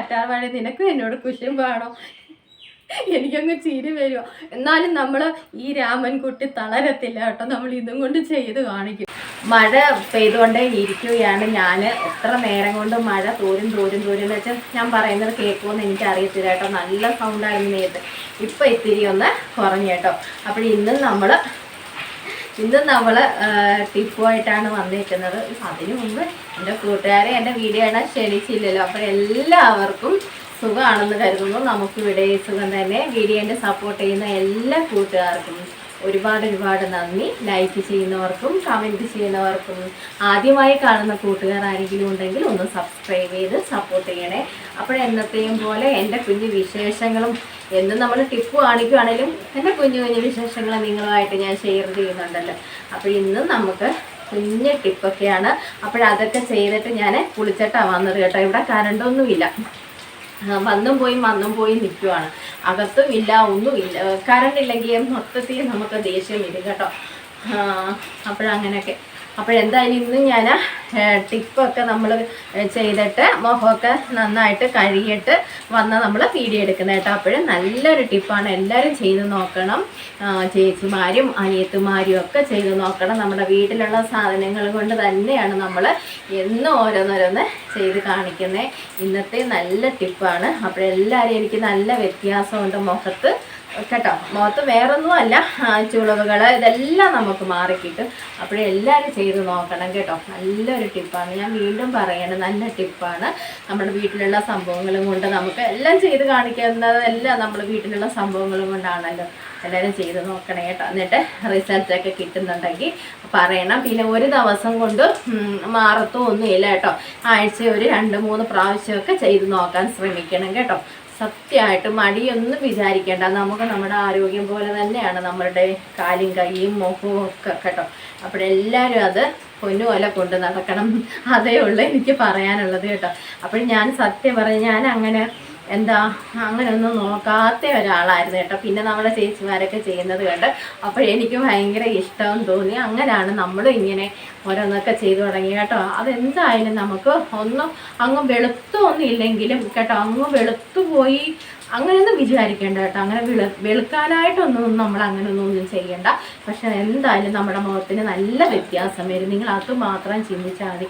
കറ്റാർ വാഴ നിനക്കും എന്നോട് കുശുമ്പാണോ? എനിക്കങ്ങ് ചിരി വരുമോ. എന്നാലും നമ്മൾ ഈ രാമൻകുട്ടി തളരത്തില്ല കേട്ടോ, നമ്മൾ ഇതും കൊണ്ട് ചെയ്ത് കാണിക്കും. മഴ പെയ്തുകൊണ്ടേ ഇരിക്കുകയാണ്. ഞാൻ എത്ര നേരം കൊണ്ട് മഴ തോരും എന്ന് വെച്ചാൽ ഞാൻ പറയുന്നത് കേൾക്കുമെന്ന് എനിക്കറിയത്തില്ല കേട്ടോ. നല്ല സൗണ്ടായിരുന്നു നേരത്തെ, ഇപ്പം ഇത്തിരി ഒന്ന് കുറഞ്ഞു കേട്ടോ. അപ്പോൾ ഇന്നും നമ്മൾ ടിപ്പുമായിട്ടാണ് വന്നിരിക്കുന്നത്. അതിനു മുമ്പ് എൻ്റെ കൂട്ടുകാരെ എൻ്റെ വീഡിയോ ഇടാൻ ക്ഷണിച്ചില്ലല്ലോ. അപ്പോൾ എല്ലാവർക്കും സുഖമാണെന്ന് കരുതുന്നു. നമുക്കിവിടെ സുഖം തന്നെ. വീഡിയോൻ്റെ സപ്പോർട്ട് ചെയ്യുന്ന എല്ലാ കൂട്ടുകാർക്കും ഒരുപാട് നന്ദി. ലൈക്ക് ചെയ്യുന്നവർക്കും കമൻറ്റ് ചെയ്യുന്നവർക്കും ആദ്യമായി കാണുന്ന കൂട്ടുകാർ ആരെങ്കിലും ഉണ്ടെങ്കിൽ ഒന്ന് സബ്സ്ക്രൈബ് ചെയ്ത് സപ്പോർട്ട് ചെയ്യണേ. എന്നത്തെയും പോലെ എൻ്റെ കുഞ്ഞു വിശേഷങ്ങളും എന്നും നമ്മൾ ടിപ്പ് കാണിക്കുകയാണെങ്കിലും എൻ്റെ കുഞ്ഞു വിശേഷങ്ങൾ നിങ്ങളുമായിട്ട് ഞാൻ ഷെയർ ചെയ്യുന്നുണ്ടല്ലോ. അപ്പോൾ ഇന്നും നമുക്ക് കുഞ്ഞ് ടിപ്പൊക്കെയാണ്. അതൊക്കെ ചെയ്തിട്ട് ഞാൻ കുളിച്ചിട്ടാണ് വന്നത് കേട്ടോ. ഇവിടെ കറണ്ടൊന്നുമില്ല, വന്നും പോയി നിൽക്കുവാണ്. അകത്തും ഇല്ല, ഒന്നുമില്ല. കറണ്ട് ഇല്ലെങ്കിൽ മൊത്തത്തിൽ നമുക്ക് ദേഷ്യം വരും കേട്ടോ. അങ്ങനെയൊക്കെ. എന്തായാലും ഇന്ന് ഞാൻ ടിപ്പൊക്കെ നമ്മൾ ചെയ്തിട്ട് മുഖമൊക്കെ നന്നായിട്ട് കഴുകിയിട്ട് നമ്മൾ വീഡിയോ എടുക്കുന്നത് കേട്ടോ. നല്ലൊരു ടിപ്പാണ്, എല്ലാവരും ചെയ്ത് നോക്കണം. ചേച്ചിമാരും അനിയത്തിമാരും ഒക്കെ ചെയ്ത് നോക്കണം. നമ്മുടെ വീട്ടിലുള്ള സാധനങ്ങൾ കൊണ്ട് തന്നെയാണ് നമ്മൾ എന്നും ഓരോന്നോരോന്ന് ചെയ്ത് കാണിക്കുന്നത്. ഇന്നത്തെ നല്ല ടിപ്പാണ്. എല്ലാവരും എനിക്ക് നല്ല വ്യത്യാസമുണ്ട് മുഖത്ത് കേട്ടോ. മുഖത്ത് വേറൊന്നും അല്ല, ചുളിവുകൾ ഇതെല്ലാം നമുക്ക് മാറിക്കിട്ടും. എല്ലാവരും ചെയ്ത് നോക്കണം കേട്ടോ. നല്ലൊരു ടിപ്പാണ്, ഞാൻ വീണ്ടും പറയണം, നല്ല ടിപ്പാണ്. നമ്മുടെ വീട്ടിലുള്ള സംഭവങ്ങളും കൊണ്ട് നമുക്ക് എല്ലാം ചെയ്ത് കാണിക്കുന്നതെല്ലാം നമ്മൾ വീട്ടിലുള്ള സംഭവങ്ങളും കൊണ്ടാണല്ലോ. എല്ലാവരും ചെയ്ത് നോക്കണേ കേട്ടോ. എന്നിട്ട് റിസൾട്ടൊക്കെ കിട്ടുന്നുണ്ടെങ്കിൽ പറയണം. പിന്നെ ഒരു ദിവസം കൊണ്ട് മാറത്തൊന്നുമില്ല കേട്ടോ. ആഴ്ച ഒരു 2-3 പ്രാവശ്യമൊക്കെ ചെയ്ത് നോക്കാൻ ശ്രമിക്കണം കേട്ടോ. സത്യമായിട്ട് മടിയൊന്നും വിചാരിക്കേണ്ട. നമുക്ക് നമ്മുടെ ആരോഗ്യം പോലെ തന്നെയാണ് നമ്മളുടെ കാലും കൈയും മുഖവും ഒക്കെ കേട്ടോ. എല്ലാവരും അത് പൊന്നുപോലെ കൊണ്ട് നടക്കണം. അതേ ഉള്ളൂ എനിക്ക് പറയാനുള്ളത് കേട്ടോ. ഞാൻ സത്യം പറഞ്ഞ് ഞാൻ അങ്ങനെയൊന്നും നോക്കാത്ത ഒരാളായിരുന്നു കേട്ടോ. പിന്നെ നമ്മുടെ ചേച്ചിമാരൊക്കെ ചെയ്യുന്നത് കണ്ട് എനിക്ക് ഭയങ്കര ഇഷ്ടം തോന്നി. അങ്ങനെയാണ് നമ്മളും ഇങ്ങനെ ഓരോന്നൊക്കെ ചെയ്തു തുടങ്ങി കേട്ടോ. അതെന്തായാലും നമുക്ക് അങ്ങ് വെളുത്തൊന്നും ഇല്ലെങ്കിലും കേട്ടോ, അങ്ങ് വെളുത്തു പോയി അങ്ങനെയൊന്നും വിചാരിക്കേണ്ട കേട്ടോ. അങ്ങനെ വെളുക്കാനായിട്ടൊന്നും നമ്മൾ അങ്ങനെയൊന്നും ചെയ്യണ്ട. എന്തായാലും നമ്മുടെ മുഖത്തിന് നല്ല വ്യത്യാസം വരും. നിങ്ങൾ അത് മാത്രം ചിന്തിച്ചാൽ മതി.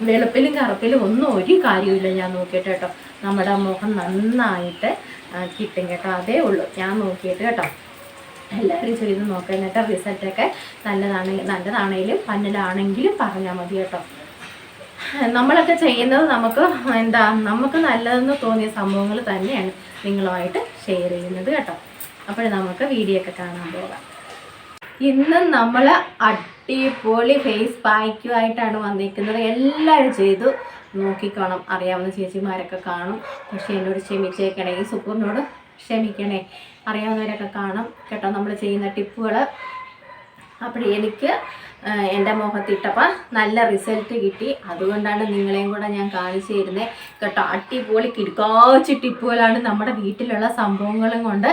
വെളുപ്പിലും കറുപ്പിലും ഒന്നും ഒരു കാര്യമില്ല. ഞാൻ നോക്കിയിട്ട് കേട്ടോ, നമ്മുടെ മുഖം നന്നായിട്ട് കിട്ടും കേട്ടോ. അതേ ഉള്ളൂ ഞാൻ നോക്കിയിട്ട് കേട്ടോ. എല്ലാവരും ചെയ്ത് നോക്കുക. എന്നിട്ട് റിസൾട്ടൊക്കെ നല്ലതാണെങ്കിലും പന്നലാണെങ്കിലും പറഞ്ഞാൽ മതി കേട്ടോ. നമ്മളൊക്കെ ചെയ്യുന്നത് നമുക്ക് നല്ലതെന്ന് തോന്നിയ സംഭവങ്ങൾ തന്നെയാണ് നിങ്ങളുമായിട്ട് ഷെയർ ചെയ്യുന്നത് കേട്ടോ. നമുക്ക് വീഡിയോ ഒക്കെ കാണാൻ പോകാം. ഇന്ന് നമ്മൾ അടിപൊളി ഫേസ് പാക്കുമായിട്ടാണ് വന്നിരിക്കുന്നത്. എല്ലാവരും ചെയ്തു നോക്കിക്കോണം. അറിയാവുന്ന ചേച്ചിമാരൊക്കെ കാണും. എന്നോട് ക്ഷമിച്ചേക്കണേ, ഈ സുക്കൂറിനോട് ക്ഷമിക്കണേ. അറിയാവുന്നവരൊക്കെ കാണും കേട്ടോ നമ്മൾ ചെയ്യുന്ന ടിപ്പുകൾ. എനിക്ക് എൻ്റെ മുഖത്തിട്ടപ്പോൾ നല്ല റിസൾട്ട് കിട്ടി. അതുകൊണ്ടാണ് നിങ്ങളെയും കൂടെ ഞാൻ കാണിച്ചു തരുന്നത് കേട്ടോ. അടിപൊളി കിടക്കാച്ച് ടിപ്പുകളാണ്. നമ്മുടെ വീട്ടിലുള്ള സംഭവങ്ങളും കൊണ്ട്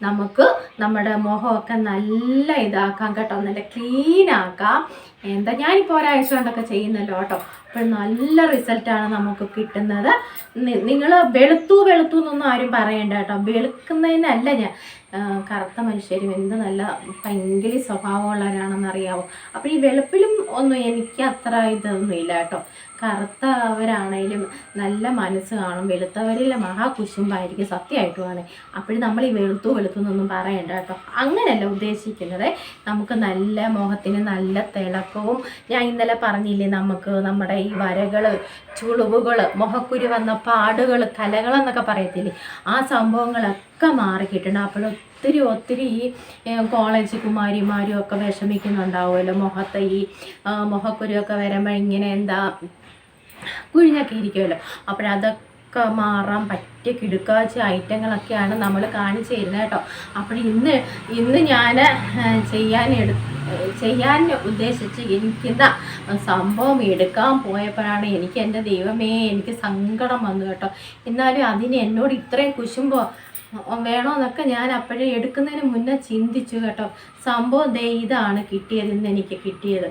നമുക്ക് നമ്മുടെ മുഖമൊക്കെ നല്ല ഇതാക്കാം കേട്ടോ, നല്ല ക്ലീനാക്കാം. ഞാനിപ്പോൾ ഒരാഴ്ച കൊണ്ടൊക്കെ ചെയ്യുന്നല്ലോ കേട്ടോ. നല്ല റിസൾട്ടാണ് നമുക്ക് കിട്ടുന്നത്. നിങ്ങൾ വെളുത്തു എന്നൊന്നും ആരും പറയണ്ട കേട്ടോ. വെളുക്കുന്നതിനല്ല ഞാൻ. കറുത്ത മനുഷ്യരും എന്ത് നല്ല ഭയങ്കര സ്വഭാവമുള്ളവരാണെന്നറിയാവോ. ഈ വെളുപ്പിലും ഒന്നും എനിക്ക് അത്ര ഇതൊന്നും ഇല്ല കേട്ടോ. കറുത്തവരാണേലും നല്ല മനസ്സ് കാണും, വെളുത്തവരിൽ മഹാകുശുമ്പായിരിക്കും സത്യമായിട്ടുമാണ്. നമ്മൾ ഈ വെളുത്തു എന്നൊന്നും പറയണ്ട കേട്ടോ. അങ്ങനെയല്ല ഉദ്ദേശിക്കുന്നത്. നമുക്ക് നല്ല മുഖത്തിന് നല്ല തിളക്കവും, ഞാൻ ഇന്നലെ പറഞ്ഞില്ലേ, നമുക്ക് നമ്മുടെ ഈ വരകൾ, ചുളിവുകൾ, മുഖക്കുരു വന്ന പാടുകൾ, കലകളെന്നൊക്കെ പറയത്തില്ലേ, ആ സംഭവങ്ങളൊക്കെ മാറിക്കിട്ടണം. ഒത്തിരി ഈ കോളേജ് കുമാരിമാരും ഒക്കെ വിഷമിക്കുന്നുണ്ടാവുമല്ലോ. മുഖത്ത് ഈ മുഖക്കുരുവൊക്കെ വരുമ്പോൾ ഇങ്ങനെ കുഴിഞ്ഞൊക്കെ ഇരിക്കുമല്ലോ. അതൊക്കെ മാറാൻ പറ്റിയ കിടുക്കാച്ച ഐറ്റങ്ങളൊക്കെയാണ് നമ്മൾ കാണിച്ചു തരുന്നത് കേട്ടോ. ഇന്ന് ഞാൻ ചെയ്യാൻ ഉദ്ദേശിച്ച് എനിക്കിതാ സംഭവം എടുക്കാൻ പോയപ്പോഴാണ് എൻ്റെ ദൈവമേ എനിക്ക് സങ്കടം വന്നു കേട്ടോ. എന്നാലും അതിന് എന്നോട് ഇത്രയും കുശുമ്പോ വേണമെന്നൊക്കെ ഞാൻ അപ്പോഴേ എടുക്കുന്നതിന് മുന്നേ ചിന്തിച്ചു കേട്ടോ. സംഭവം ഇതാണ് കിട്ടിയത്. ഇന്ന് എനിക്ക് കിട്ടിയത്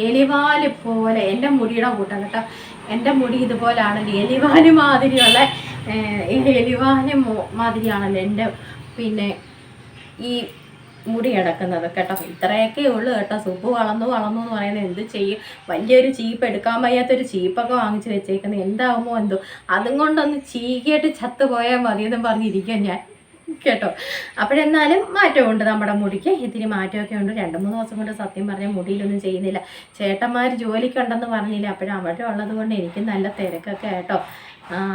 എലിവാല് പോലെ എൻ്റെ മുടിയുടെ കൂട്ടം കേട്ടോ. എൻ്റെ മുടി ഇതുപോലാണല്ലോ, എലിവാല് മാതിരിയുള്ള എലിവാല് മാതിരിയാണല്ലോ എൻ്റെ പിന്നെ ഈ മുടി കിടക്കുന്നത് കേട്ടോ. ഇത്രയൊക്കെ ഉള്ളു കേട്ടോ. സുബ് വളർന്നു എന്ന് പറയുന്നത് എന്ത് ചെയ്യും. വലിയൊരു ചീപ്പ്, എടുക്കാൻ വയ്യാത്തൊരു ചീപ്പൊക്കെ വാങ്ങിച്ച് വെച്ചേക്കുന്നത് എന്താകുമോ എന്തോ. അതും കൊണ്ടൊന്ന് ചീകിയിട്ട് ചത്ത് പോയാൽ മതിയെന്നും പറഞ്ഞിരിക്കാം ഞാൻ കേട്ടോ. അപ്പോഴെന്നാലും മാറ്റമുണ്ട് നമ്മുടെ മുടിക്ക്, ഇത്തിരി മാറ്റമൊക്കെ ഉണ്ട്. 2-3 ദിവസം കൊണ്ട് സത്യം പറഞ്ഞാൽ മുടിയിലൊന്നും ചെയ്യുന്നില്ല. ചേട്ടന്മാർ ജോലിക്കുണ്ടെന്ന് പറഞ്ഞില്ല, അപ്പോഴവിടെ ഉള്ളത് കൊണ്ട് എനിക്ക് നല്ല തിരക്കൊക്കെ കേട്ടോ.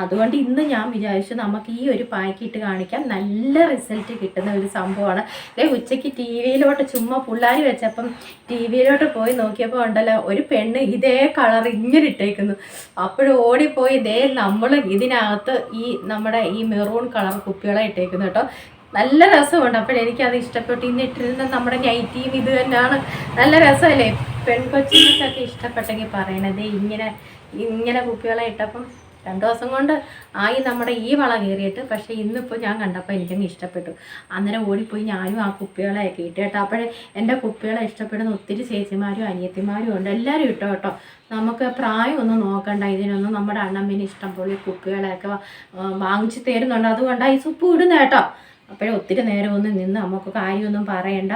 അതുകൊണ്ട് ഇന്ന് ഞാൻ വിചാരിച്ചു നമുക്ക് ഈ ഒരു പാക്കിട്ട് കാണിക്കാം. നല്ല റിസൾട്ട് കിട്ടുന്ന ഒരു സംഭവമാണ്. ഉച്ചയ്ക്ക് ടി വിയിലോട്ട് ചുമ്മാ പിള്ളേർ വെച്ചപ്പം ടി വിയിലോട്ട് പോയി നോക്കിയപ്പോൾ ഉണ്ടല്ലോ ഒരു പെണ്ണ് ഇതേ കളർ ഇങ്ങനെ ഇട്ടേക്കുന്നു. അപ്പോഴും ഓടിപ്പോയി ഇതേ നമ്മൾ ഇതിനകത്ത് ഈ നമ്മുടെ ഈ മെറൂൺ കളർ കുപ്പികളെ ഇട്ടേക്കുന്നു കേട്ടോ. നല്ല രസമുണ്ട്. അപ്പോഴെനിക്കത് ഇഷ്ടപ്പെട്ടു. ഇന്നിട്ടിരുന്ന നമ്മുടെ നൈറ്റിയും ഇത് തന്നെയാണ്. നല്ല രസമല്ലേ? പെൺകൊച്ചിനൊക്കെ ഇഷ്ടപ്പെട്ടെങ്കിൽ പറയണത്. ഇങ്ങനെ കുപ്പികളെ ഇട്ടപ്പം 2 ദിവസം കൊണ്ട് ആയി നമ്മുടെ ഈ വള കയറിയിട്ട്. പക്ഷേ ഇന്നിപ്പോൾ ഞാൻ കണ്ടപ്പോൾ എനിക്കങ്ങ് ഇഷ്ടപ്പെട്ടു. അന്നേരം ഓടിപ്പോയി ഞാനും ആ കുപ്പികളെയൊക്കെ ഇട്ട് കേട്ടോ. അപ്പോഴേ എൻ്റെ കുപ്പികളെ ഇഷ്ടപ്പെടുന്ന ഒത്തിരി ചേച്ചിമാരും അനിയത്തിമാരും ഉണ്ട്. എല്ലാവരും ഇട്ടോ കേട്ടോ. നമുക്ക് പ്രായമൊന്നും നോക്കണ്ട ഇതിനൊന്നും. നമ്മുടെ അണ്ണമ്മേന് ഇഷ്ടം പോലെ കുപ്പികളെയൊക്കെ വാങ്ങിച്ച് തരുന്നുണ്ട്. അതുകൊണ്ടാണ് ഈ സുപ്പ് ഇടുന്നത് കേട്ടോ. അപ്പോഴേ ഒത്തിരി നേരമൊന്നും നിന്ന് നമുക്ക് കാര്യമൊന്നും പറയണ്ട.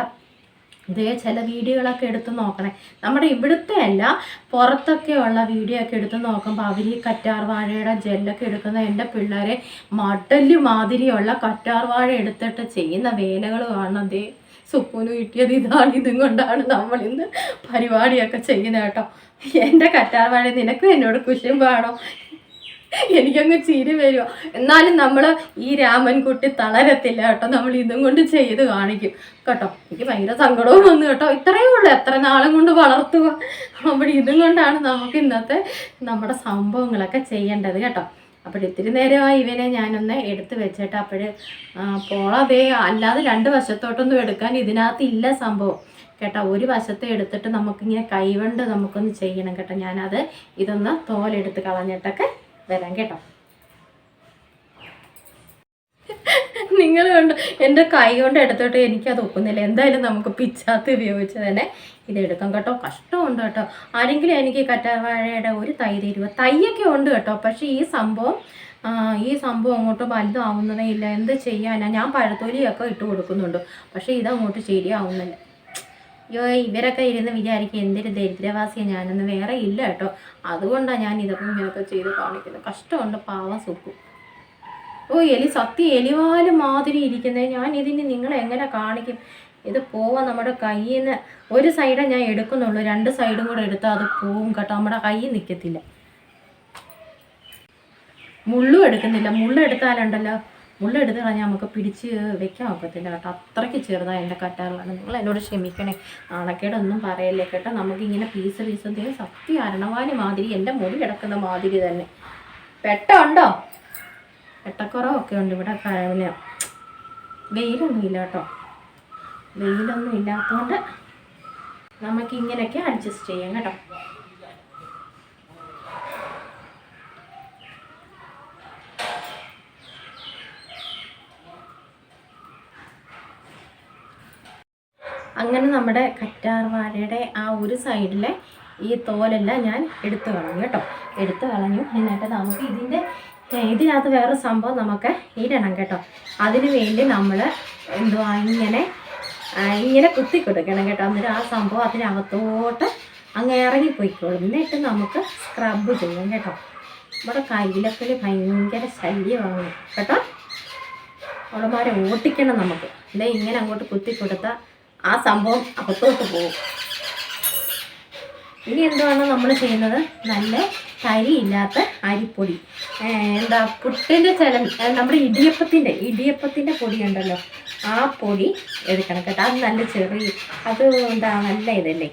ഇതേ ചില വീഡിയോകളൊക്കെ എടുത്ത് നോക്കണേ. നമ്മുടെ ഇവിടുത്തെ അല്ല, പുറത്തൊക്കെ ഉള്ള വീഡിയോ ഒക്കെ എടുത്ത് നോക്കുമ്പോൾ അവർ ഈ കറ്റാർ വാഴയുടെ ജെല്ലൊക്കെ എടുക്കുന്ന എൻ്റെ പിള്ളേരെ മടല് മാതിരിയുള്ള കറ്റാർ വാഴ എടുത്തിട്ട് ചെയ്യുന്ന വേലകൾ കാണണം. അതേ സുപ്പൂന് കിട്ടിയത് ഇതാണ്. ഇതും കൊണ്ടാണ് നമ്മളിന്ന് പരിപാടിയൊക്കെ ചെയ്യുന്നത് കേട്ടോ. എൻ്റെ കറ്റാർ വാഴ നിനക്കും എന്നോട് കുശുമ്പാണോ? എനിക്കങ്ങ് ചിരി വരുമോ. എന്നാലും നമ്മൾ ഈ രാമൻകുട്ടി തളരത്തില്ല കേട്ടോ. നമ്മൾ ഇതും കൊണ്ട് ചെയ്ത് കാണിക്കും കേട്ടോ. എനിക്ക് ഭയങ്കര സങ്കടവും വന്നു കേട്ടോ. ഇത്രയേ ഉള്ളൂ, എത്ര നാളും കൊണ്ട് വളർത്തുക. അപ്പോൾ ഇതും കൊണ്ടാണ് നമുക്ക് ഇന്നത്തെ നമ്മുടെ സംഭവങ്ങളൊക്കെ ചെയ്യേണ്ടത് കേട്ടോ. അപ്പോൾ ഇത്തിരി നേരമായി ഇവനെ ഞാനൊന്ന് എടുത്ത് വെച്ചിട്ട് അപ്പോൾ പോളതേ അല്ലാതെ 2 വശത്തോട്ടൊന്നും എടുക്കാൻ ഇതിനകത്ത് ഇല്ല സംഭവം കേട്ടോ. ഒരു വശത്തെ എടുത്തിട്ട് നമുക്കിങ്ങനെ കൈകൊണ്ട് നമുക്കൊന്ന് ചെയ്യണം കേട്ടോ. ഞാനത് ഇതൊന്ന് തോലെടുത്ത് കളഞ്ഞിട്ടൊക്കെ വരാം കേട്ടോ. നിങ്ങൾ കൊണ്ട് എൻ്റെ കൈ കൊണ്ട് എടുത്തിട്ട് എനിക്കത് ഒക്കുന്നില്ല. എന്തായാലും നമുക്ക് പിച്ചാത്തി ഉപയോഗിച്ച് തന്നെ ഇതെടുക്കാം കേട്ടോ. കഷ്ടമുണ്ട് കേട്ടോ. ആരെങ്കിലും എനിക്ക് കറ്റാർവാഴയുടെ ഒരു തൈ തരുമോ? തൈയൊക്കെ ഉണ്ട് കേട്ടോ. പക്ഷേ ഈ സംഭവം അങ്ങോട്ട് വലുതാവുന്നതേ ഇല്ല. എന്ത് ചെയ്യാനാ? ഞാൻ പഴത്തൊലിയൊക്കെ ഇട്ട് കൊടുക്കുന്നുണ്ട്. പക്ഷേ ഇതങ്ങോട്ട് ശരിയാവുന്നില്ല. അയ്യോ, ഇവരൊക്കെ ഇരുന്ന് വിചാരിക്കും എന്തൊരു ദരിദ്രവാസിയാണ് ഞാനൊന്ന്. വേറെ ഇല്ല കേട്ടോ. അതുകൊണ്ടാണ് ഞാൻ ഇതൊക്കെ ഇങ്ങനെയൊക്കെ ചെയ്ത് കാണിക്കുന്നത്. കഷ്ടമുണ്ട് പാവം സുഖം. എലിവാല് മാതിരി ഇരിക്കുന്നത്. ഞാൻ ഇതിന് നിങ്ങളെ എങ്ങനെ കാണിക്കും? ഇത് പോവാൻ നമ്മുടെ കയ്യിൽ നിന്ന് ഒരു സൈഡേ ഞാൻ എടുക്കുന്നുള്ളൂ. 2 സൈഡും കൂടെ എടുത്താൽ അത് പോവും കേട്ടോ. നമ്മുടെ കയ്യിൽ നിൽക്കത്തില്ല. മുള്ളും എടുക്കുന്നില്ല. മുള്ളെടുത്താലുണ്ടല്ലോ, മുള്ളെടുത്ത് കളഞ്ഞാൽ നമുക്ക് പിടിച്ച് വെക്കാൻ ഒക്കത്തില്ല കേട്ടോ. അത്രയ്ക്ക് ചെറുതാണ് എൻ്റെ കറ്റാർവാഴ. നിങ്ങൾ എന്നോട് ക്ഷമിക്കണേ. നാണക്കേടൊന്നും പറയല്ലേ കേട്ടോ. നമുക്കിങ്ങനെ പീസ് സത്യം അരണവാന് മാതിരി എൻ്റെ മുടി കിടക്കുന്ന മാതിരി തന്നെ. പെട്ടുണ്ടോ? പെട്ടക്കുറവൊക്കെ ഉണ്ട് ഇവിടെ. പിന്നെ വെയിലൊന്നും ഇല്ല കേട്ടോ. വെയിലൊന്നും ഇല്ലാത്തതുകൊണ്ട് നമുക്കിങ്ങനെയൊക്കെ അഡ്ജസ്റ്റ് ചെയ്യാം കേട്ടോ. അങ്ങനെ നമ്മുടെ കറ്റാർവാഴയുടെ ആ ഒരു സൈഡിലെ ഈ തോലെല്ലാം ഞാൻ എടുത്തു കളഞ്ഞു കേട്ടോ. എടുത്തു കളഞ്ഞു. എന്നിട്ട് നമുക്ക് ഇതിനകത്ത് വേറെ സംഭവം നമുക്ക് ഇടണം കേട്ടോ. അതിന് വേണ്ടി നമ്മൾ ഇങ്ങനെ കുത്തി കൊടുക്കണം കേട്ടോ. എന്നിട്ട് ആ സംഭവം അതിനകത്തോട്ട് അങ്ങ് ഇറങ്ങിപ്പോയിക്കോളും. എന്നിട്ട് നമുക്ക് സ്ക്രബ് ചെയ്യാം കേട്ടോ. നമ്മുടെ കയ്യിലൊക്കെ ഭയങ്കര ശല്യമാണ് കേട്ടോ. അവളമാരെ ഓട്ടിക്കണം നമുക്ക്. ഇങ്ങനെ അങ്ങോട്ട് കുത്തി കൊടുത്താൽ ആ സംഭവം അകത്തോട്ട് പോകും. ഇനി എന്താണ് നമ്മൾ ചെയ്യുന്നത്? നല്ല തരിയില്ലാത്ത അരിപ്പൊടി, പുട്ടിൻ്റെ നമ്മുടെ ഇടിയപ്പത്തിൻ്റെ പൊടി ഉണ്ടല്ലോ, ആ പൊടി എടുക്കണം കേട്ടോ. അത് നല്ല അത് നല്ല ഇതല്ലേ,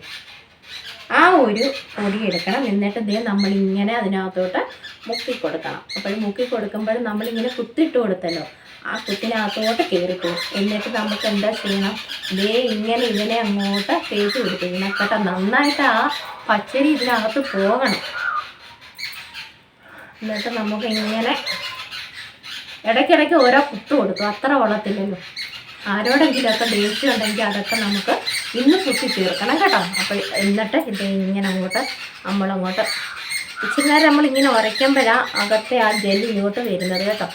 ആ ഒരു പൊടി എടുക്കണം. എന്നിട്ട് നമ്മളിങ്ങനെ അതിനകത്തോട്ട് മുക്കി കൊടുക്കണം. അപ്പോൾ മുക്കി കൊടുക്കുമ്പോൾ നമ്മളിങ്ങനെ കുത്തിട്ട് കൊടുത്തല്ലോ, ആ കുത്തിനകത്തോട്ട് കയറിപ്പോകും. എന്നിട്ട് നമുക്ക് എന്താ ചെയ്യണം? ഇങ്ങനെ ഇതിനെ അങ്ങോട്ട് തേച്ച് കൊടുക്കണം കേട്ടോ. നന്നായിട്ട് ആ പച്ചരി ഇതിനകത്ത് പോകണം. എന്നിട്ട് നമുക്ക് ഇങ്ങനെ ഇടയ്ക്കിടയ്ക്ക് ഓരോ കുത്ത് കൊടുക്കും. അത്ര കൊള്ളത്തില്ലല്ലോ. ആരോടെങ്കിലും ഒക്കെ ദേഷ്യം ഉണ്ടെങ്കിൽ അതൊക്കെ നമുക്ക് ഇന്ന് കുത്തി തീർക്കണം കേട്ടോ. അപ്പോൾ എന്നിട്ട് ഇങ്ങനെ അങ്ങോട്ട് നമ്മളങ്ങോട്ട് ഇച്ചിരി നേരം നമ്മളിങ്ങനെ ഉരയ്ക്കുമ്പോഴാണ് അകത്തെ ആ ജെല്ലി ഇങ്ങോട്ട് വരുന്നത് കേട്ടോ.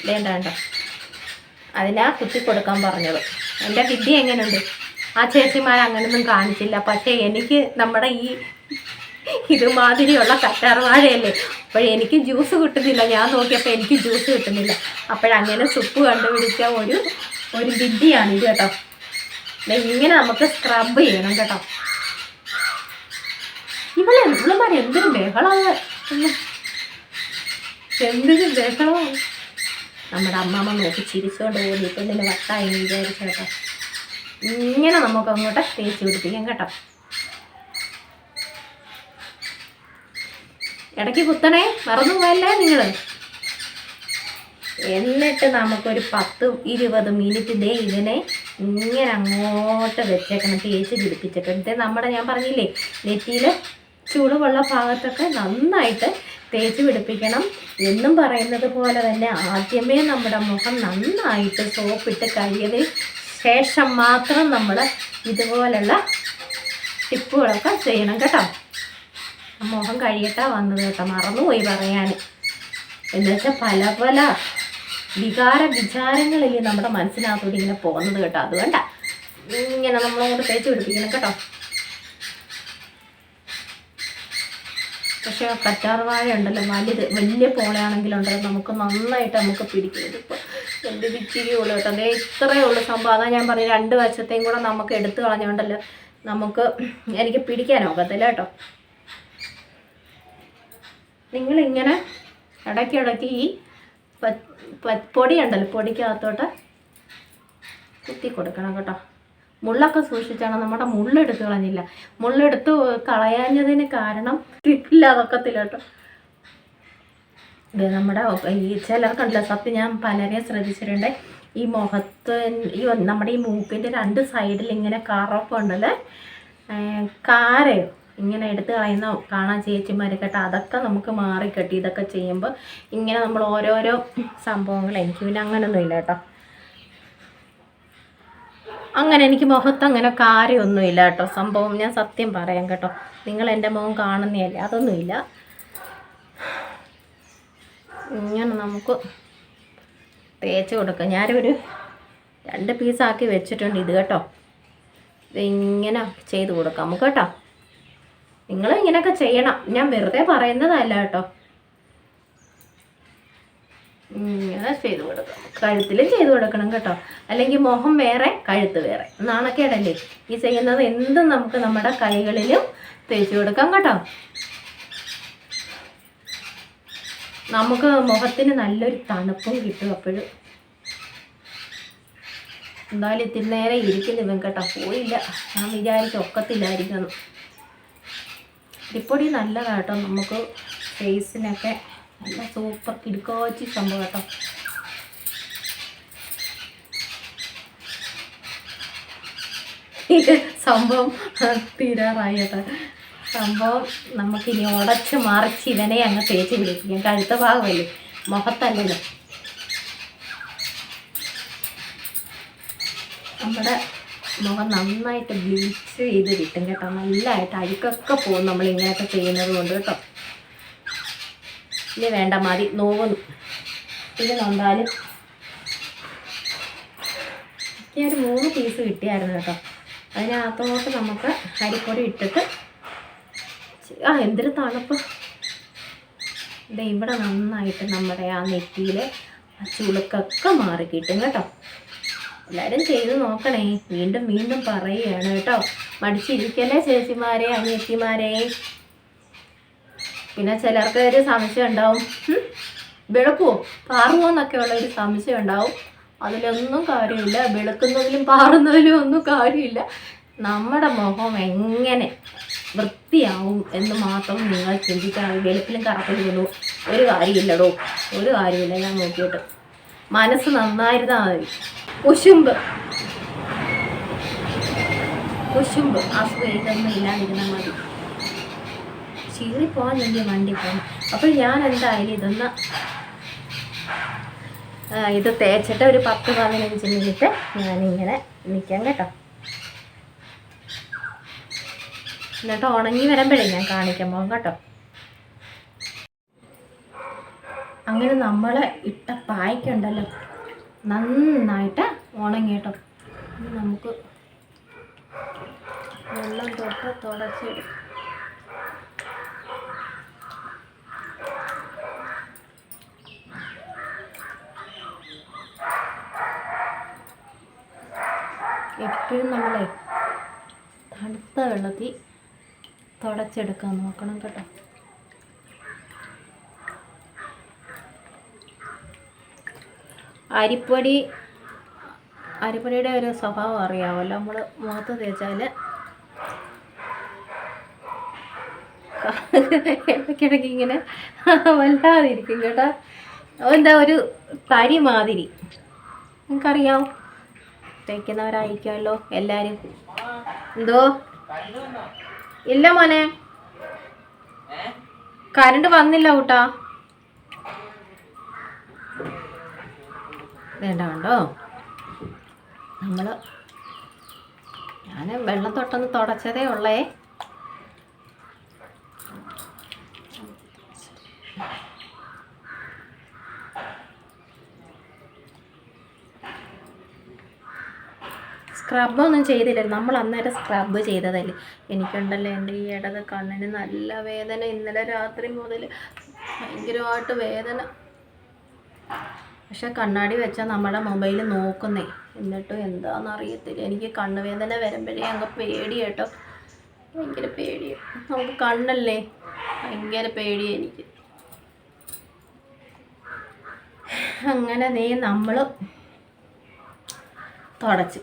വേണ്ട അതിനാ കുത്തി കൊടുക്കാൻ പറഞ്ഞത്. എൻ്റെ വിദ്യ എങ്ങനെയുണ്ട്? ആ ചേച്ചിമാർ അങ്ങനെയൊന്നും കാണിച്ചില്ല. പക്ഷേ എനിക്ക് നമ്മുടെ ഈ ഇതുമാതിരിയുള്ള കറ്റാർവാഴയല്ലേ, അപ്പോഴെനിക്ക് ജ്യൂസ് കിട്ടുന്നില്ല. ഞാൻ നോക്കിയപ്പോൾ എനിക്ക് ജ്യൂസ് കിട്ടുന്നില്ല. അപ്പോഴങ്ങനെ സുപ്പ് കണ്ടുപിടിച്ച ഒരു വിദ്യയാണ് ഇത് കേട്ടോ. ഇങ്ങനെ നമുക്ക് സ്ക്രബ് ചെയ്യണം കേട്ടോ. ഇവളമാർ എന്തൊരു ബഹളമാണ്, എന്തൊരു ബഹളമാണ്. നമ്മുടെ അമ്മമ്മ നോക്കി ചിരിച്ചുകൊണ്ട് പോയി ഇപ്പം ഇതിന് വട്ടായി വിചാരിച്ചു കേട്ടോ. ഇങ്ങനെ നമുക്ക് അങ്ങോട്ട് തേച്ച് പിടിപ്പിക്കാം കേട്ടോ. ഇടയ്ക്ക് കുത്തണേ, മറന്നു പോയല്ലേ നിങ്ങൾ. എന്നിട്ട് നമുക്കൊരു 10-20 മിനിറ്റ് ഇതിനെ ഇങ്ങനെ അങ്ങോട്ട് വെച്ചേക്കണം, തേച്ച് പിടിപ്പിച്ചിട്ട്. എന്നിട്ട് ഞാൻ പറഞ്ഞില്ലേ നെറ്റിയിൽ ചൂടുള്ള ഭാഗത്തൊക്കെ നന്നായിട്ട് തേച്ച് പിടിപ്പിക്കണം. എന്നും പറയുന്നത് പോലെ തന്നെ ആദ്യമേ നമ്മുടെ മുഖം നന്നായിട്ട് സോപ്പിട്ട് കഴുകിയതിന് ശേഷം മാത്രം നമ്മൾ ഇതുപോലുള്ള ടിപ്പുകളൊക്കെ ചെയ്യണം കേട്ടോ. മുഖം കഴുകിയിട്ടാ വന്നത് കേട്ടോ, മറന്നുപോയി പറയാൻ. എന്നുവെച്ചാൽ പല പല വിചാരങ്ങളില്ലേ നമ്മുടെ മനസ്സിനകത്തോട് ഇങ്ങനെ പോകുന്നത് കേട്ടോ. അതുകൊണ്ടാ ഇങ്ങനെ നമ്മളങ്ങോട്ട് തേച്ച് പിടിപ്പിക്കണം കേട്ടോ. പക്ഷേ കറ്റാർവാഴ ഉണ്ടല്ലോ, വലിയ പോളയാണെങ്കിലുണ്ടല്ലോ നമുക്ക് നന്നായിട്ട് നമുക്ക് പിടിക്കുന്നത്. ഇപ്പോൾ എന്ത് ഇച്ചിരി ഉള്ളു കേട്ടോ, അതേ ഇത്രയേ ഉള്ളൂ സംഭവം. അതാ ഞാൻ പറയും, 2 വശത്തെയും കൂടെ നമുക്ക് എടുത്തു കളഞ്ഞുകൊണ്ടല്ലോ എനിക്ക് പിടിക്കാനൊക്കത്തില്ല കേട്ടോ. നിങ്ങളിങ്ങനെ ഇടയ്ക്കിടയ്ക്ക് ഈ പൊടി ഉണ്ടല്ലോ, പൊടിക്കകത്തോട്ട് കുത്തി കൊടുക്കണം കേട്ടോ. മുള്ളൊക്കെ സൂക്ഷിച്ചാണ്, നമ്മുടെ മുള്ളെടുത്ത് കളഞ്ഞില്ല. മുള്ളെടുത്ത് കളയാഞ്ഞതിന് കാരണം ഇല്ലാതൊക്കത്തില്ല കേട്ടോ. ഇത് നമ്മുടെ ഈ ചിലർക്കുണ്ടല്ലോ, സത്യം ഞാൻ പലരെയും ശ്രദ്ധിച്ചിട്ടുണ്ട്, ഈ മുഖത്ത് നമ്മുടെ ഈ മൂക്കിൻ്റെ 2 സൈഡിൽ ഇങ്ങനെ കറുപ്പുണ്ടല്ലേ, കാരയോ ഇങ്ങനെ എടുത്ത് കളയുന്ന കാണാൻ ചേച്ചിമാർ കേട്ടോ. അതൊക്കെ നമുക്ക് മാറിക്കെട്ടി ഇതൊക്കെ ചെയ്യുമ്പോൾ ഇങ്ങനെ നമ്മൾ ഓരോരോ സംഭവങ്ങൾ. എനിക്ക് പിന്നെ അങ്ങനെയൊന്നും ഇല്ല കേട്ടോ. അങ്ങനെ എനിക്ക് മുഖത്ത് അങ്ങനെ കാര്യമൊന്നുമില്ല കേട്ടോ. സംഭവം ഞാൻ സത്യം പറയാം കേട്ടോ, നിങ്ങൾ എൻ്റെ മുഖം കാണുന്നതല്ലേ, അതൊന്നുമില്ല. ഇങ്ങനെ നമുക്ക് തേച്ച് കൊടുക്കാം. ഞാനൊരു 2 പീസാക്കി വെച്ചിട്ടുണ്ട് ഇത് കേട്ടോ. ഇതിങ്ങനെ ചെയ്ത് കൊടുക്കാം നമുക്ക് കേട്ടോ. നിങ്ങൾ ഇങ്ങനെയൊക്കെ ചെയ്യണം, ഞാൻ വെറുതെ പറയുന്നതല്ല കേട്ടോ. ഇങ്ങനെ ചെയ്ത് കൊടുക്കണം, കഴുത്തിലും ചെയ്ത് കൊടുക്കണം കേട്ടോ. അല്ലെങ്കിൽ മുഖം വേറെ കഴുത്ത് വേറെ, നാണക്കേടല്ലേ ഈ ചെയ്യുന്നത്. എന്തും നമുക്ക് നമ്മുടെ കൈകളിലും തേച്ച് കൊടുക്കാം കേട്ടോ. നമുക്ക് മുഖത്തിന് നല്ലൊരു തണുപ്പും കിട്ടും. അപ്പോഴും എന്തായാലും ഇത്തിരി നേരം ഇരിക്കുന്നു കേട്ടോ, പോയില്ല. ഞാൻ വിചാരിച്ചു ഒക്കത്തില്ലായിരിക്കുന്നു. ഇപ്പൊടി നല്ലതാട്ടോ, നമുക്ക് ഫേസിനൊക്കെ നല്ല സൂപ്പർ കിടക്കാച്ചി സംഭവം കേട്ടോ. ഇത് സംഭവം തീരാറായി കേട്ടോ. സംഭവം നമുക്കിനി ഉടച്ച് മറിച്ച് ഇവനെ അങ്ങ് തേച്ച് പിടിപ്പിക്കാം. കഴുത്ത ഭാഗമല്ലേ, മുഖത്തല്ലല്ലോ. നമ്മുടെ മുഖം നന്നായിട്ട് ബ്ലീച്ച് ചെയ്ത് കിട്ടും കേട്ടോ. നല്ലതായിട്ട് അഴുക്കൊക്കെ പോകും നമ്മളിങ്ങനെയൊക്കെ ചെയ്യുന്നത് കൊണ്ട് കേട്ടോ. ഇനി വേണ്ട, മതി, നോവുന്നു. ഇത് നന്നാലും എനിക്ക് ഒരു 3 പീസ് കിട്ടിയായിരുന്നു കേട്ടോ. അതിനകത്തോട്ട് നമുക്ക് അരിപ്പൊടി ഇട്ടിട്ട് എന്തൊരു തണുപ്പ്. ഇത് ഇവിടെ നന്നായിട്ട് നമ്മുടെ ആ നെറ്റിയിലെ ചുളുക്കൊക്കെ മാറി കിട്ടും കേട്ടോ. എല്ലാവരും ചെയ്ത് നോക്കണേ, വീണ്ടും വീണ്ടും പറയുകയാണ് കേട്ടോ. മടിച്ചിരിക്കല്ലേ ചേച്ചിമാരെ, അനിയത്തിമാരെ. പിന്നെ ചിലർക്ക് ഒരു സംശയം ഉണ്ടാവും, വെളുക്കുമോ പാറുമോ എന്നൊക്കെ ഉള്ളൊരു സംശയം ഉണ്ടാവും. അതിലൊന്നും കാര്യമില്ല, വെളുക്കുന്നതിലും പാറുന്നതിലും ഒന്നും കാര്യമില്ല. നമ്മുടെ മുഖം എങ്ങനെ വൃത്തിയാവും എന്ന് മാത്രം നിങ്ങൾ ചിന്തിക്കണം. വെളുപ്പിലും കറുപ്പിലും ഒരു കാര്യമില്ലടോ, ഒരു കാര്യമില്ല. ഞാൻ നോക്കിയിട്ട് മനസ്സ് നന്നായിരുന്നാൽ മതി. കുശുമ്പ് അസുഖം ഇതൊന്നും ഇല്ലാതിരുന്നാൽ മതി. ചീറിപ്പോവാൻ വേണ്ടി വണ്ടി പോകണം. അപ്പോൾ ഞാൻ എന്തായാലും ഇത് തേച്ചിട്ട് ഒരു 10-15 മിനിറ്റ് ഞാനിങ്ങനെ നിൽക്കാം കേട്ടോ. എന്നിട്ട് ഉണങ്ങി വരുമ്പോഴേ ഞാൻ കാണിക്കാൻ പോകും കേട്ടോ. അങ്ങനെ നമ്മൾ ഇട്ട പായ്ക്കുണ്ടല്ലോ നന്നായിട്ട് ഉണങ്ങി കേട്ടോ. ഇനി നമുക്ക് വെള്ളം തൊട്ട് തുടച്ചിടും. എപ്പോഴും നമ്മളെ തണുത്ത വെള്ളത്തിൽ തുടച്ചെടുക്കാൻ നോക്കണം കേട്ടോ. അരിപ്പൊടിയുടെ ഒരു സ്വഭാവം അറിയാമല്ലോ. നമ്മൾ മുഖത്ത് തേച്ചാൽ ഇടയ്ക്കിടയ്ക്ക് ഇങ്ങനെ വല്ലാതിരിക്കും കേട്ടോ. എന്താ ഒരു തരി മാതിരി. നിങ്ങൾക്കറിയാമോ? തേക്കുന്നവരായിരിക്കുമല്ലോ എല്ലാവരും. എന്തോ ഇല്ല മോനെ, കറണ്ട് വന്നില്ല കൂട്ടാ. വേണ്ട കണ്ടോ, ഞാൻ വെള്ളം തൊട്ടൊന്ന് തുടച്ചതേ ഉള്ളേ. സ്ക്രബൊന്നും ചെയ്തില്ല, നമ്മൾ അന്നേരം സ്ക്രബ് ചെയ്തതല്ലേ. എനിക്കുണ്ടല്ലോ എൻ്റെ ഈ ഇടത് കണ്ണിന് നല്ല വേദന. ഇന്നലെ രാത്രി മുതൽ ഭയങ്കരമായിട്ട് വേദന. പക്ഷെ കണ്ണാടി വെച്ചാൽ നമ്മുടെ മൊബൈൽ നോക്കുന്നേ, എന്നിട്ടും എന്താണെന്നറിയത്തില്ല. എനിക്ക് കണ്ണുവേദന വരുമ്പോഴേ അങ്ങ് പേടി കേട്ടോ, ഭയങ്കര പേടിയാണ്. നമുക്ക് കണ്ണല്ലേ, ഭയങ്കര പേടിയാണ് എനിക്ക്. അങ്ങനെ നമ്മൾ തുടച്ച്,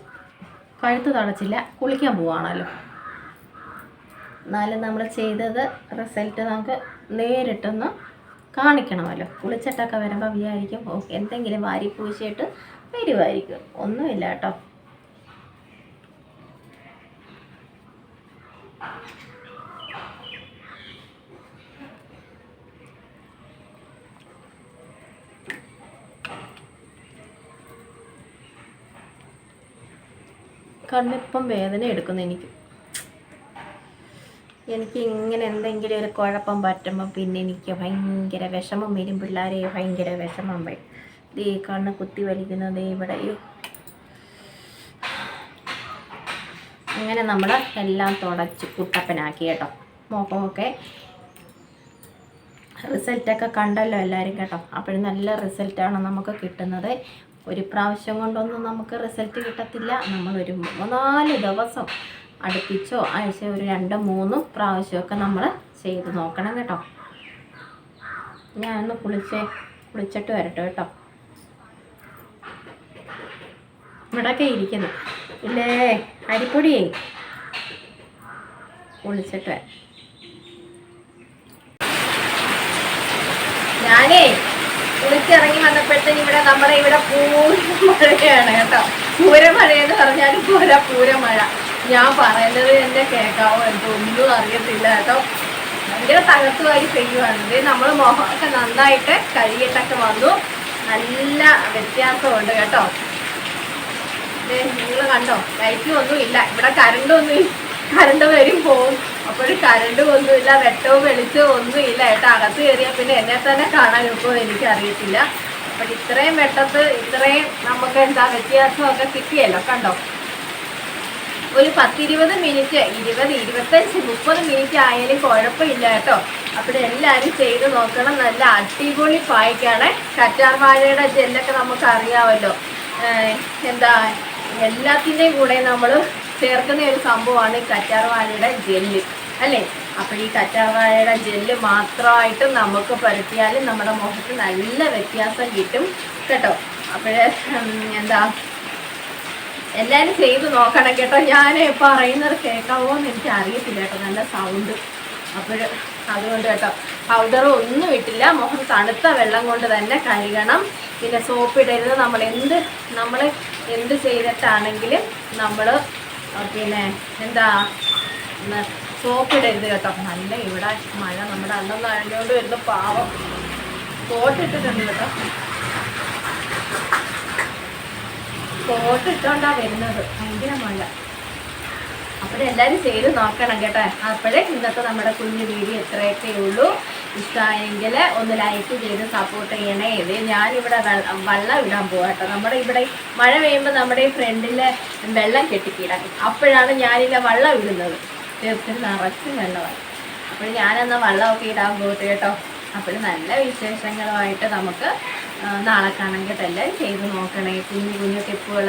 കഴുത്ത് തുടച്ചില്ല, കുളിക്കാൻ പോവാണല്ലോ. എന്നാലും നമ്മൾ ചെയ്തത് റിസൾട്ട് നമുക്ക് നേരിട്ടൊന്ന് കാണിക്കണമല്ലോ. കുളിച്ചിട്ടൊക്കെ വരുമ്പോൾ വിചാരിക്കും എന്തെങ്കിലും വാരിപ്പൂശിയിട്ട് വരുമായിരിക്കും. ഒന്നുമില്ല കേട്ടോ. കണ്ണിപ്പം വേദന എടുക്കുന്നു എനിക്ക് ഇങ്ങനെ എന്തെങ്കിലും ഒരു കുഴപ്പം പറ്റുമ്പോൾ പിന്നെ എനിക്ക് ഭയങ്കര വിഷമം വരും. പിള്ളേരെ ഭയങ്കര വിഷമം വരും. ദേ കണ്ണ് കുത്തി വലിക്കുന്നത് ഇവിടെയോ. അങ്ങനെ നമ്മൾ എല്ലാം തുടച്ച് കുട്ടപ്പനാക്കി കേട്ടോ. മുഖമൊക്കെ റിസൾട്ടൊക്കെ കണ്ടല്ലോ എല്ലാവരും കേട്ടോ. അപ്പോഴും നല്ല റിസൾട്ടാണ് നമുക്ക് കിട്ടുന്നത്. ഒരു പ്രാവശ്യം കൊണ്ടൊന്നും നമുക്ക് റിസൾട്ട് കിട്ടത്തില്ല. നമ്മളൊരു 3-4 ദിവസം അടുപ്പിച്ചോ ആഴ്ച ഒരു 2-3 പ്രാവശ്യമൊക്കെ നമ്മൾ ചെയ്ത് നോക്കണം കേട്ടോ. ഞാനൊന്ന് കുളിച്ചിട്ട് വരട്ടെ കേട്ടോ. ഇവിടെയൊക്കെ ഇരിക്കുന്നു ഇല്ലേ അരിപ്പൊടിയേ. കുളിച്ചിട്ട് വരാം. ഞാനേ കുളിച്ചിറങ്ങി വന്നപ്പോഴത്തേന് നമ്മുടെ ഇവിടെ പൂരമഴയാണ് കേട്ടോ. പൂരമഴയെന്ന് പറഞ്ഞാൽ പൂരമഴ. ഞാൻ പറയുന്നത് എന്നെ കേൾക്കാവോ എന്തൊന്നും അറിയത്തില്ല കേട്ടോ. ഭയങ്കര തകർത്തുവാരി പെയ്യുവാണ്. ഇത് നമ്മൾ മുഖമൊക്കെ നന്നായിട്ട് കഴുകിയിട്ടൊക്കെ വന്നു. നല്ല വ്യത്യാസമുണ്ട് കേട്ടോ. നിങ്ങൾ കണ്ടോ, ലൈറ്റും ഒന്നും ഇല്ല ഇവിടെ. കറണ്ട് വരും പോവും. അപ്പോഴും കറണ്ടും ഒന്നുമില്ല, വെട്ടവും വെളിച്ചവും ഒന്നുമില്ല കേട്ടോ. അകത്ത് കയറിയാൽ പിന്നെ എന്നെ തന്നെ കാണാൻ ഇപ്പോൾ എനിക്കറിയത്തില്ല. അപ്പം ഇത്രയും വെട്ടത്ത് ഇത്രയും നമുക്ക് എന്താ വ്യത്യാസമൊക്കെ കിട്ടിയല്ലോ കണ്ടോ. ഒരു 10-20 മിനിറ്റ്, 20-25-30 മിനിറ്റ് ആയാലും കുഴപ്പമില്ല കേട്ടോ. അപ്പോഴെല്ലാവരും ചെയ്ത് നോക്കണം. നല്ല അടിപൊളി പായ്ക്കാണ്. കറ്റാർ വാഴയുടെ ജെല്ലൊക്കെ നമുക്ക് അറിയാമല്ലോ. എന്താ എല്ലാത്തിൻ്റെയും കൂടെ നമ്മൾ ചേർക്കുന്ന ഒരു സംഭവമാണ് ഈ കറ്റാർ വാഴയുടെ ജെല്ല് അല്ലേ. അപ്പോൾ ഈ കറ്റാർ വാഴയുടെ ജെല്ല് മാത്രമായിട്ട് നമുക്ക് പുരട്ടിയാലും നമ്മുടെ മുഖത്ത് നല്ല വ്യത്യാസം കിട്ടും കേട്ടോ. അപ്പോഴേ എന്താ എല്ലാവരും ചെയ്ത് നോക്കണം കേട്ടോ. ഞാൻ പറയുന്നത് കേൾക്കാവോ എന്ന് എനിക്ക് അറിയത്തില്ല കേട്ടോ, നല്ല സൗണ്ട്. അതുകൊണ്ട് കേട്ടോ പൗഡർ ഒന്നും ഇട്ടില്ല. മുഖം തണുത്ത വെള്ളം കൊണ്ട് തന്നെ കഴുകണം. പിന്നെ സോപ്പ് ഇടരുത്. നമ്മൾ എന്ത് ചെയ്തിട്ടാണെങ്കിലും നമ്മൾ പിന്നെ എന്താ സോപ്പ് ഇടരുത് കേട്ടോ. നല്ല ഇവിടെ മഴ നമ്മുടെ അന്നൊന്നും അഴിഞ്ഞുകൊണ്ട് വരുന്ന പാവം കോട്ടിട്ടിട്ടുണ്ട് കേട്ടോ. കോട്ടിട്ടോണ്ടാണ് വരുന്നത്, ഭയങ്കര മഴ. അപ്പോഴെല്ലാവരും ചെയ്ത് നോക്കണം കേട്ടോ. അപ്പോഴേ ഇന്നത്തെ നമ്മുടെ കുഞ്ഞു വീഡിയോ എത്രയൊക്കെ ഉള്ളൂ. ഇഷ്ടമായെങ്കിൽ ഒന്ന് ലൈക്ക് ചെയ്ത് സപ്പോർട്ട് ചെയ്യണേ. ഇത് ഞാനിവിടെ വെള്ളം ഇടാൻ പോകാം കേട്ടോ. നമ്മുടെ ഇവിടെ മഴ പെയ്യുമ്പോൾ നമ്മുടെ ഈ ഫ്രണ്ടിൽ വെള്ളം കെട്ടിക്കിടക്കും. അപ്പോഴാണ് ഞാനില്ല വെള്ളം ഇടുന്നത്. തീർച്ചയായും നിറച്ചും വെള്ളമായി. അപ്പോൾ ഞാനെന്നാൽ വെള്ളമൊക്കെ ഇടാൻ പോകട്ടെ കേട്ടോ. അപ്പോൾ നല്ല വിശേഷങ്ങളുമായിട്ട് നമുക്ക് നാളെ കാണാൻ കേട്ടോ. എല്ലാം ചെയ്ത് നോക്കണേ കുഞ്ഞു കുഞ്ഞു ടിപ്പുകൾ.